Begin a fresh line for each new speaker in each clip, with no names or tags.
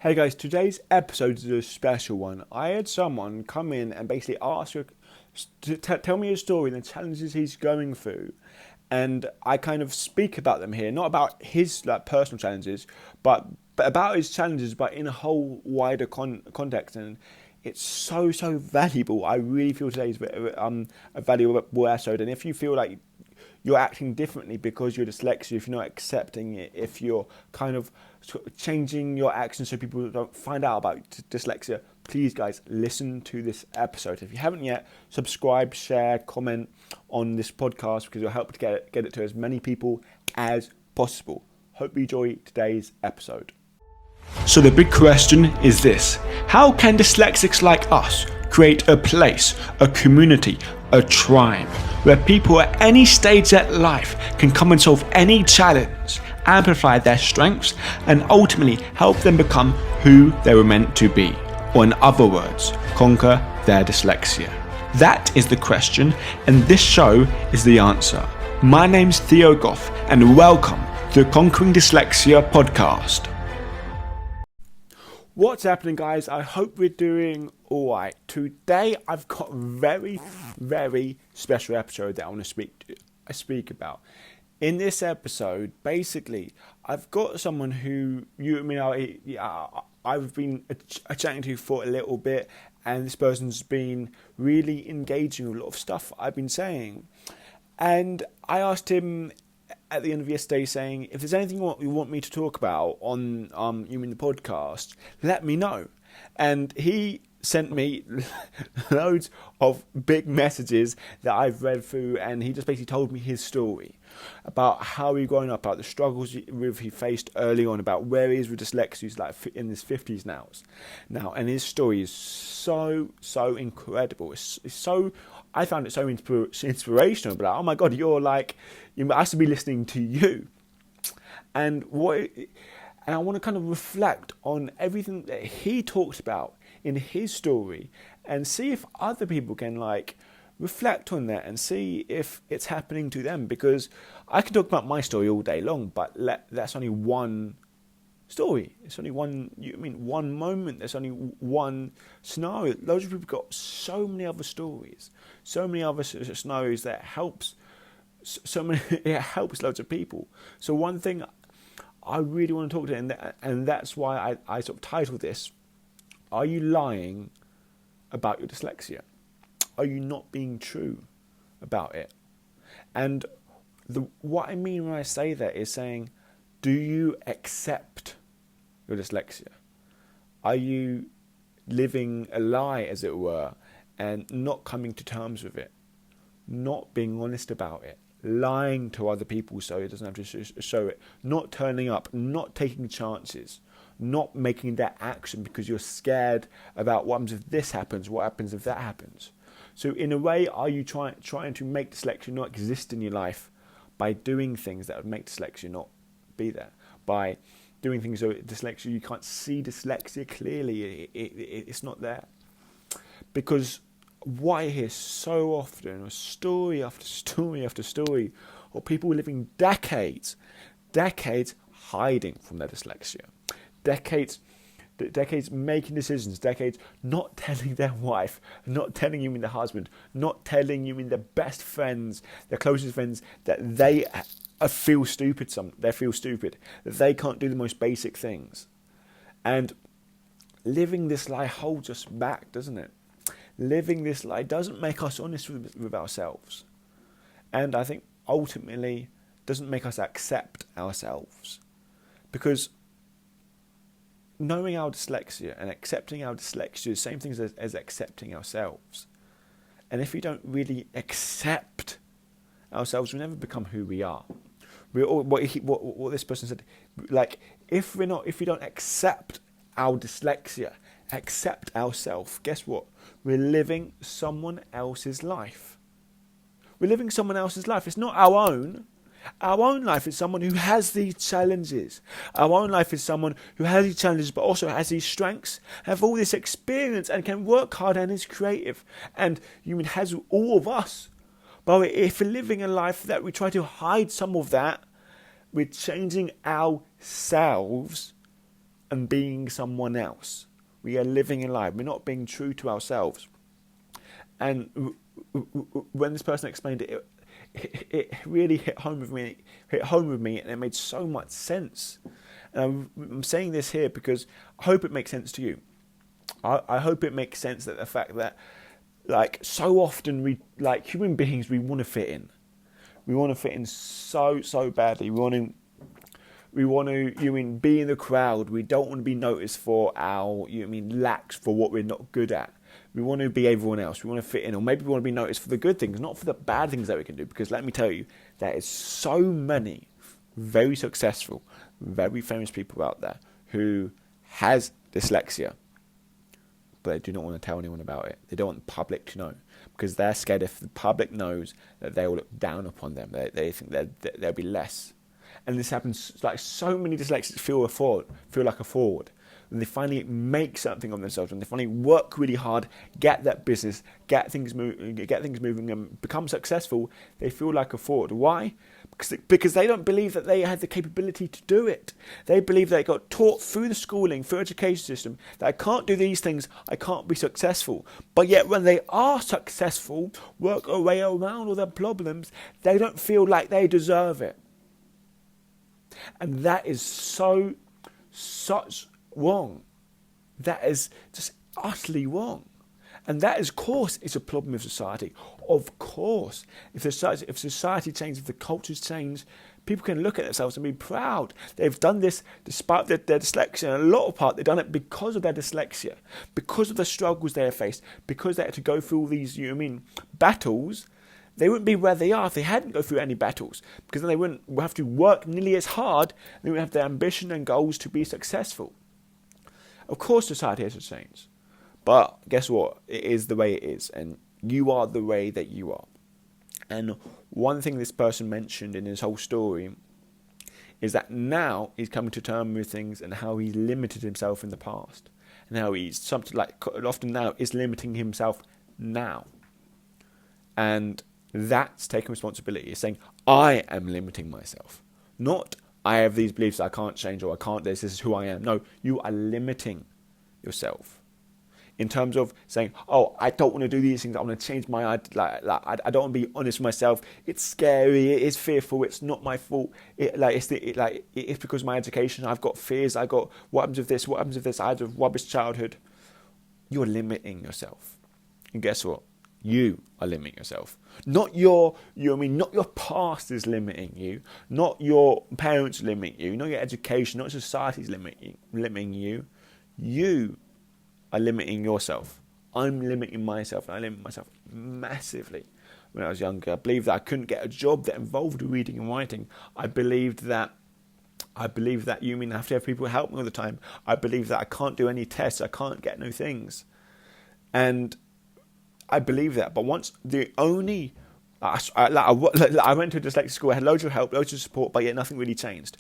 Hey guys, today's episode is a special one. I had someone come in and basically ask to tell me a story and the challenges he's going through, and I kind of speak about them here, not about his personal challenges, but about his challenges, but in a whole wider context. And it's so valuable. I really feel today's a valuable episode. And if you feel like you're acting differently because you're dyslexic, if you're not accepting it, if you're kind of changing your actions so people don't find out about dyslexia, please guys, listen to this episode. If you haven't yet, subscribe, share, comment on this podcast because it'll help to get it to as many people as possible. Hope you enjoy today's episode. So the big question is this: how can dyslexics like us create a place, a community, a tribe where people at any stage of life can come and solve any challenge, amplify their strengths, and ultimately help them become who they were meant to be, or in other words, conquer their dyslexia? That is the question, and this show is the answer. My name's Theo Goff, and welcome to the Conquering Dyslexia podcast. What's happening, guys? I hope we're doing alright. Today I've got a very special episode that I want to speak about. In this episode, basically, I've got someone who I've been chatting to for a little bit, and this person's been really engaging with a lot of stuff I've been saying. And I asked him at the end of yesterday, saying, if there's anything you want me to talk about on the podcast, let me know. And he sent me loads of big messages that I've read through, and he just basically told me his story about how he grown up, about the struggles he faced early on, about where he is with dyslexia. He's like in his 50s now, and his story is so incredible. It's so, I found it so inspirational. But like, oh my God, I should be listening to you. And I want to kind of reflect on everything that he talks about in his story, and see if other people can reflect on that and see if it's happening to them. Because I can talk about my story all day long, but that's only one story. It's only one moment. There's only one scenario. Loads of people got so many other stories, so many other scenarios that helps. It helps loads of people. So one thing I really want to talk to, and that's why I sort of titled this, "Are you lying about your dyslexia? Are you not being true about it?" And what I mean when I say that is saying, do you accept your dyslexia? Are you living a lie, as it were, and not coming to terms with it, not being honest about it, lying to other people so it doesn't have to show it, not turning up, not taking chances, not making that action because you're scared about what happens if this happens, what happens if that happens? So in a way, are you trying to make dyslexia not exist in your life by doing things that would make dyslexia not be there? By doing things so dyslexia, you can't see dyslexia clearly, it's not there. Because what I hear so often, story after story after story, of people living decades hiding from their dyslexia, decades making decisions, decades not telling their wife, not telling you and their husband, not telling you and their best friends, their closest friends, that they feel stupid, that they can't do the most basic things. And living this lie holds us back, doesn't it? Living this lie doesn't make us honest with ourselves. And I think ultimately doesn't make us accept ourselves. Because knowing our dyslexia and accepting our dyslexia is the same thing as accepting ourselves. And if we don't really accept ourselves, we never become who we are. What this person said, if we don't accept our dyslexia, accept ourselves, guess what? We're living someone else's life. We're living someone else's life. It's not our own. Our own life is someone who has these challenges. Our own life is someone who has these challenges but also has these strengths, have all this experience and can work hard and is creative. And has all of us. But if we're living a life that we try to hide some of that, we're changing ourselves and being someone else. We are living a lie. We're not being true to ourselves. And when this person explained it, it really hit home with me. And it made so much sense. And I'm saying this here because I hope it makes sense to you. I hope it makes sense that the fact that, like, so often we, like human beings, we want to fit in. We want to fit in so badly. We want to, be in the crowd. We don't want to be noticed for our, lacks, for what we're not good at. We want to be everyone else. We want to fit in, or maybe we want to be noticed for the good things, not for the bad things that we can do. Because let me tell you, there is so many very successful, very famous people out there who has dyslexia, but they do not want to tell anyone about it. They don't want the public to know, because they're scared if the public knows that they will look down upon them. They think that they'll be less. And this happens, like, so many dyslexics feel like a fraud. When they finally make something of themselves, when they finally work really hard, get that business, get things moving, and become successful, they feel like a fraud. Why? Because they don't believe that they had the capability to do it. They believe they got taught through the schooling, through education system, that I can't do these things, I can't be successful. But yet when they are successful, work their way around all their problems, they don't feel like they deserve it. And that is such wrong. That is just utterly wrong. And that, of course, is a problem with society. Of course. If society changes, if the cultures change, people can look at themselves and be proud. They've done this despite their dyslexia. And a lot of part, they've done it because of their dyslexia, because of the struggles they have faced, because they had to go through all these, battles. They wouldn't be where they are if they hadn't go through any battles, because then they wouldn't have to work nearly as hard. They wouldn't have the ambition and goals to be successful. Of course, society has to change. But guess what? It is the way it is, and you are the way that you are. And one thing this person mentioned in his whole story is that now he's coming to terms with things and how he's limited himself in the past, and how he's something like often now is limiting himself now. And that's taking responsibility. It's saying, I am limiting myself. Not, I have these beliefs I can't change, or I can't this is who I am. No, you are limiting yourself. In terms of saying, oh, I don't want to do these things, I want to change my, I don't want to be honest with myself. It's scary, it is fearful, it's not my fault. It's because of my education, I've got fears, what happens if this, I had a rubbish childhood. You're limiting yourself. And guess what? You are limiting yourself. Not your past is limiting you. Not your parents limiting you. Not your education. Not society's limiting you. You are limiting yourself. I'm limiting myself, and I limit myself massively. When I was younger, I believed that I couldn't get a job that involved reading and writing. I believed that I have to have people help me all the time. I believed that I can't do any tests. I can't get no things. And I believe that, but once I went to a dyslexic school, I had loads of help, loads of support, but yet nothing really changed.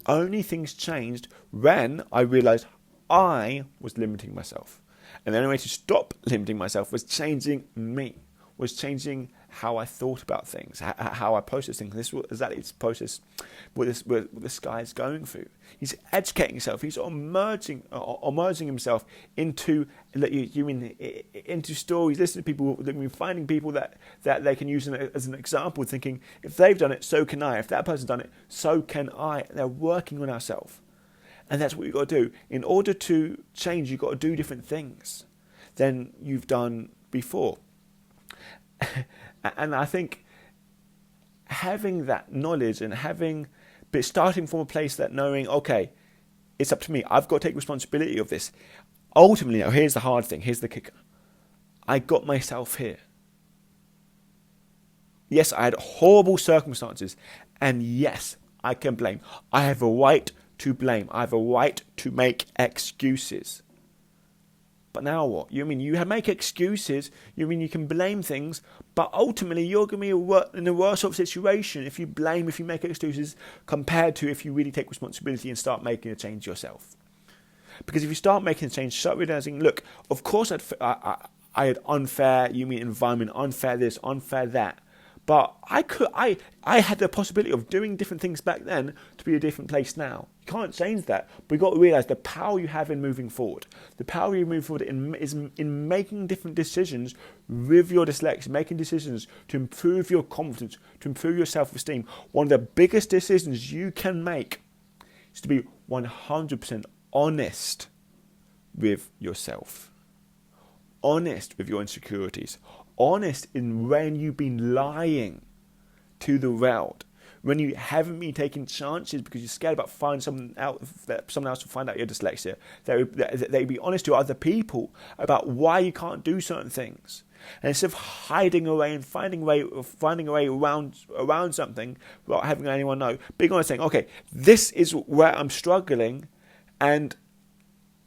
Only things changed when I realised I was limiting myself. And the only way to stop limiting myself was changing me, was changing how I thought about things, how I process things. This was exactly his process, what this guy is going through. He's educating himself. He's immersing himself into stories, listening to people, finding people that they can use as an example, thinking, if they've done it, so can I. If that person's done it, so can I. They're working on ourselves. And that's what you've got to do. In order to change, you've got to do different things than you've done before. And I think having that knowledge and but starting from a place that knowing, okay, it's up to me. I've got to take responsibility of this. Ultimately, now, here's the hard thing. Here's the kicker. I got myself here. Yes, I had horrible circumstances. And yes, I can blame. I have a right to blame. I have a right to make excuses. But now what? You make excuses, you can blame things, but ultimately you're going to be in a worse off situation if you make excuses, compared to if you really take responsibility and start making a change yourself. Because if you start making a change, start realizing, look, of course I had unfair, environment, unfair this, unfair that, But I had the possibility of doing different things back then to be a different place now. You can't change that. But you've got to realise the power you have in moving forward. The power you move forward is in making different decisions with your dyslexia, making decisions to improve your confidence, to improve your self-esteem. One of the biggest decisions you can make is to be 100% honest with yourself. Honest with your insecurities. Honest in when you've been lying to the world, when you haven't been taking chances because you're scared about finding someone else will find out your dyslexia. They be honest to other people about why you can't do certain things, and instead of hiding away and finding a way around something without having anyone know, being honest, saying, okay, this is where I'm struggling, and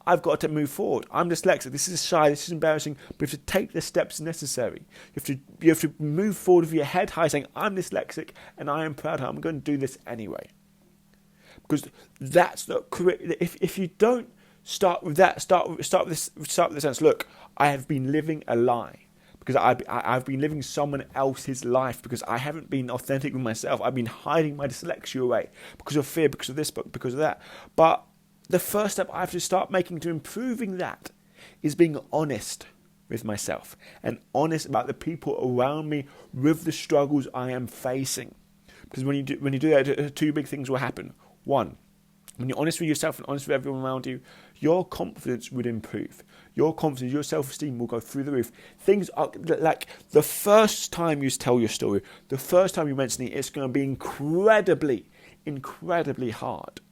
I've got to move forward. I'm dyslexic. This is shy. This is embarrassing. But you have to take the steps necessary. You have to move forward with your head high, saying, "I'm dyslexic, and I am proud. I'm going to do this anyway." Because that's not correct. If you don't start with that, start with the sense. Look, I have been living a lie because I've been living someone else's life because I haven't been authentic with myself. I've been hiding my dyslexia away because of fear, because of this, because of that. But the first step I have to start making to improving that is being honest with myself and honest about the people around me with the struggles I am facing. Because when you do that, two big things will happen. One, when you're honest with yourself and honest with everyone around you, your confidence would improve. Your confidence, your self-esteem will go through the roof. Things are like the first time you tell your story, the first time you mention it, it's going to be incredibly, incredibly hard.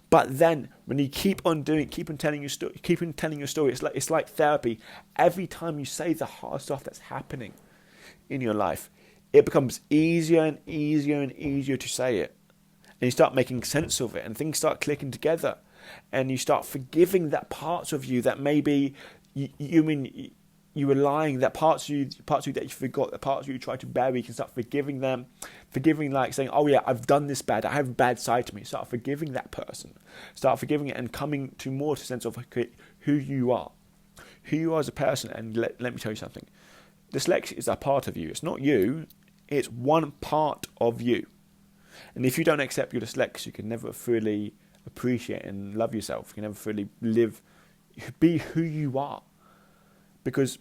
But then, when you keep on telling your story, it's like therapy. Every time you say the hard stuff that's happening in your life, it becomes easier and easier and easier to say it, and you start making sense of it, and things start clicking together, and you start forgiving that parts of you that maybe you were lying, that parts of you that you forgot, the parts of you tried to bury. You can start forgiving them, like saying, oh yeah, I've done this bad, I have a bad side to me. Start forgiving that person, start forgiving it, and coming to more to a sense of who you are as a person. And let me tell you something, dyslexia is a part of you. It's not you, it's one part of you. And if you don't accept your dyslexia, you can never fully appreciate and love yourself. You can never fully be who you are, because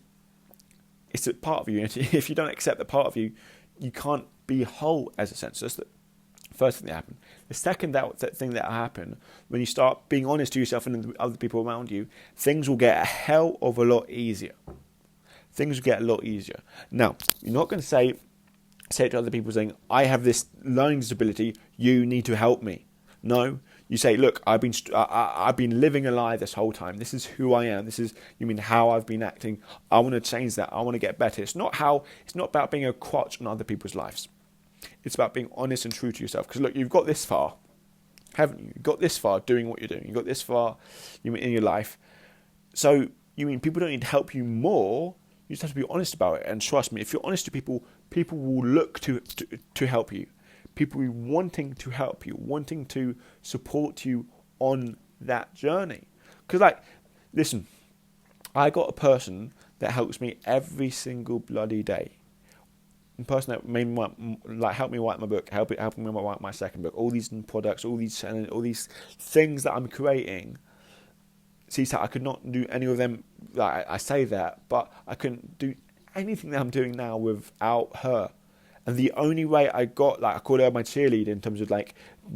it's a part of you. If you don't accept the part of you, you can't be whole as a sense. That's the first thing that happened. The second thing that happened, when you start being honest to yourself and the other people around you, things will get a hell of a lot easier. Things will get a lot easier. Now, you're not going to say it to other people saying, I have this learning disability, you need to help me. No. You say, look, I've been living a lie this whole time. This is who I am. This is, how I've been acting. I want to change that. I want to get better. It's not about being a crutch on other people's lives. It's about being honest and true to yourself. Because look, you've got this far, haven't you? You've got this far doing what you're doing. You've got this far, in your life. So, people don't need to help you more. You just have to be honest about it. And trust me, if you're honest to people, people will look to help you. People will be wanting to help you, wanting to support you on that journey. Because, listen, I got a person that helps me every single bloody day. A person that made me help me write my book, helping me write my second book. All these products, all these things that I'm creating. See, so I could not do any of them. I say that, but I couldn't do anything that I'm doing now without her. And the only way I got, I call her my cheerleader in terms of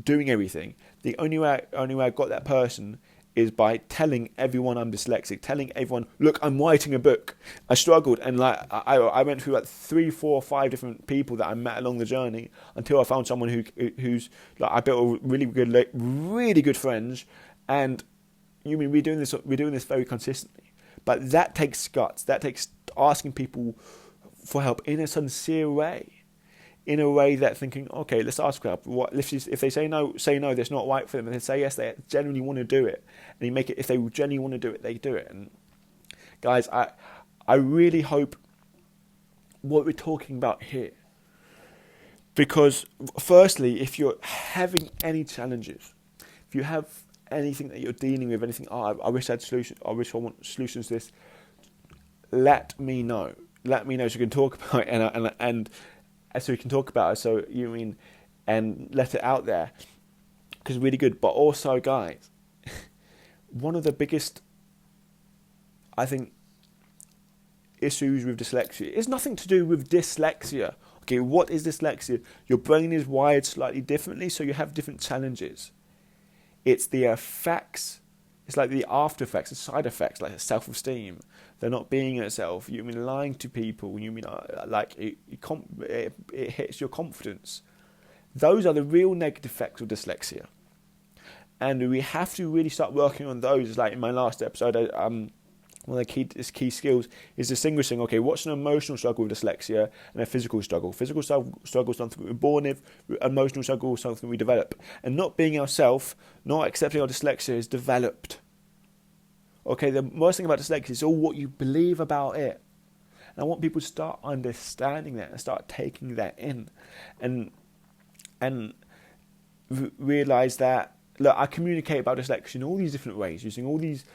doing everything. The only way I got that person is by telling everyone I'm dyslexic, telling everyone, look, I'm writing a book. I struggled, and I went through 3, 4, 5 different people that I met along the journey until I found someone who's I built a really good friends, and we're doing this very consistently. But that takes guts. That takes asking people for help in a sincere way. In a way that thinking, okay, let's ask them. If they say no, that's not right for them. And they say yes, they genuinely want to do it. And you make it, if they genuinely want to do it, they do it. And guys, I really hope what we're talking about here. Because firstly, if you're having any challenges, if you have anything that you're dealing with, anything, I wish I had solutions, I want solutions to this, let me know. Let me know so we can talk about it and so we can talk about it. So and let it out there because it's really good. But also, guys, one of the biggest, I think, issues with dyslexia is nothing to do with dyslexia. Okay, what is dyslexia? Your brain is wired slightly differently, so you have different challenges. It's the effects. It's like the after effects, the side effects, like self-esteem. They're not being yourself. Lying to people. It hits your confidence. Those are the real negative effects of dyslexia. And we have to really start working on those. Like in my last episode, one of the key skills is distinguishing, okay, what's an emotional struggle with dyslexia and a physical struggle. Physical struggle is something we're born with, emotional struggle is something we develop. And not being ourselves, not accepting our dyslexia is developed. Okay, the worst thing about dyslexia is all what you believe about it. And I want people to start understanding that and start taking that in. And realise that, look, I communicate about dyslexia in all these different ways, using all these,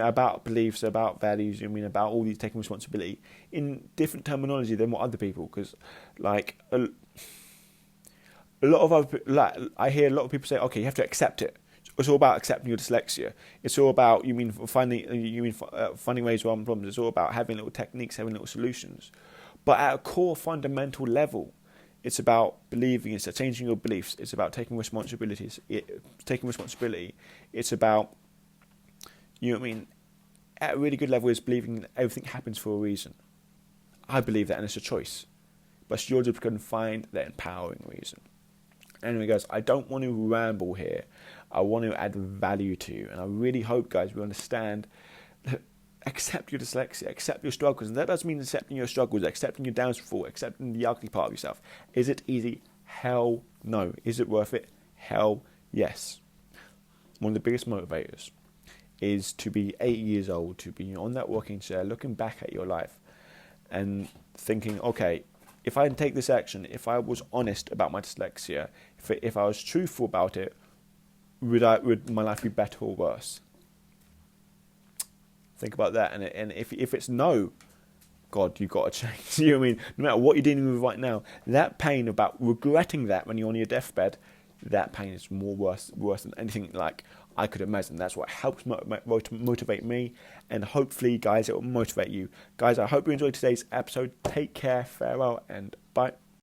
about beliefs, about values, about all these taking responsibility in different terminology than what other people, because, like, a lot of other, I hear a lot of people say, okay, you have to accept it. It's all about accepting your dyslexia. It's all about, finding ways around problems. It's all about having little techniques, having little solutions. But at a core fundamental level, it's about believing. It's about changing your beliefs. It's about taking responsibility. It's about, at a really good level is believing that everything happens for a reason. I believe that, and it's a choice. But it's your job to go and find that empowering reason. Anyway, guys, I don't want to ramble here. I want to add value to you. And I really hope, guys, we understand that accept your dyslexia, accept your struggles. And that doesn't mean accepting your struggles, accepting your downfall, accepting the ugly part of yourself. Is it easy? Hell no. Is it worth it? Hell yes. One of the biggest motivators is to be 80 years old, to be on that rocking chair, looking back at your life and thinking, okay, if I take this action, if I was honest about my dyslexia, if I was truthful about it, would my life be better or worse? Think about that, and if it's no, God, you've got to change. You know what I mean? No matter what you're dealing with right now, that pain about regretting that when you're on your deathbed, that pain is worse than anything like I could imagine. That's what helps motivate me, and hopefully, guys, it will motivate you. Guys, I hope you enjoyed today's episode. Take care, farewell, and bye.